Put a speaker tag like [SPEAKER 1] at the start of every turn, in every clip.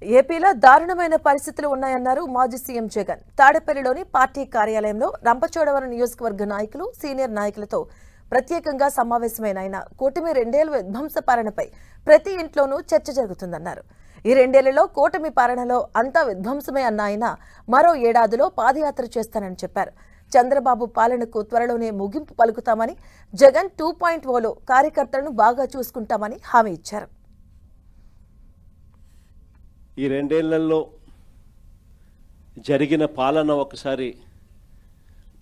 [SPEAKER 1] ఏపీలో దారుణమైన పరిస్థితులు ఉన్నాయన్నారు మాజీ సీఎం జగన్. తాడేపల్లిలోని పార్టీ కార్యాలయంలో రంపచోడవరం నియోజకవర్గ నాయకులు, సీనియర్ నాయకులతో ప్రత్యేకంగా సమావేశమైన ఆయన కూటమి 2 ఏళ్ల విధ్వంస పాలనపై ప్రతి ఇంట్లోనూ చర్చ జరుగుతుందన్నారు. ఈ 2 ఏళ్లలో కూటమి పాలనలో అంతా విధ్వంసమే అన్న ఆయన మరో ఏడాదిలో పాదయాత్ర చేస్తానని చెప్పారు. చంద్రబాబు పాలనకు త్వరలోనే ముగింపు పలుకుతామని, జగన్ 2.0లో కార్యకర్తలను బాగా చూసుకుంటామని హామీ ఇచ్చారు.
[SPEAKER 2] ఈ 2 ఏళ్లలో జరిగిన పాలన ఒకసారి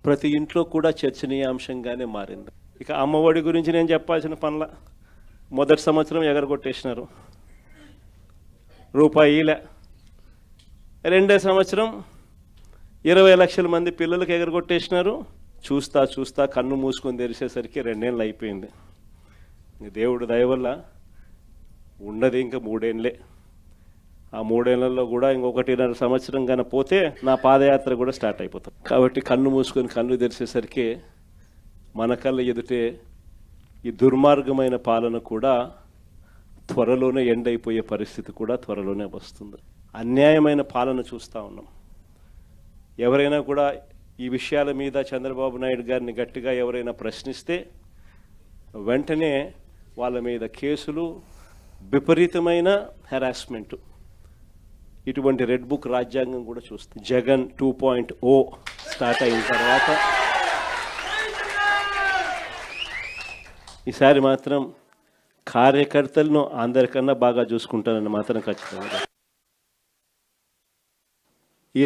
[SPEAKER 2] ప్రతి ఇంట్లో కూడా చర్చనీయాంశంగానే మారింది. ఇక అమ్మఒడి గురించి నేను చెప్పాల్సిన పనుల మొదటి సంవత్సరం ఎగరగొట్టేసినారు, రూపాయిలే. రెండో సంవత్సరం 20 లక్షల మంది పిల్లలకు ఎగరగొట్టేసినారు. చూస్తా చూస్తా కన్ను మూసుకొని తెరిచేసరికి 2 ఏళ్ళు అయిపోయింది. దేవుడు దయ వల్ల ఉన్నది ఇంకా 3 ఏళ్ళే. ఆ 3 ఏళ్లలో కూడా ఇంకొకటిన్నర సంవత్సరం కానీ పోతే నా పాదయాత్ర కూడా స్టార్ట్ అయిపోతుంది. కాబట్టి కన్ను మూసుకొని కన్ను తెరిచేసరికి మన కళ్ళ ఎదుటే ఈ దుర్మార్గమైన పాలన కూడా త్వరలోనే ఎండ్ అయిపోయే పరిస్థితి కూడా త్వరలోనే వస్తుంది. అన్యాయమైన పాలన చూస్తూ ఉన్నాం. ఎవరైనా కూడా ఈ విషయాల మీద చంద్రబాబు నాయుడు గారిని గట్టిగా ఎవరైనా ప్రశ్నిస్తే వెంటనే వాళ్ళ మీద కేసులు, విపరీతమైన హెరాస్మెంటు, ఇటువంటి రెడ్ బుక్ రాజ్యాంగం కూడా చూస్తాం. జగన్ 2.0 స్టార్ట్ అయిన తర్వాత ఈసారి మాత్రం కార్యకర్తలను అందరికన్నా బాగా చూసుకుంటానని మాత్రం ఖచ్చితంగా. ఈ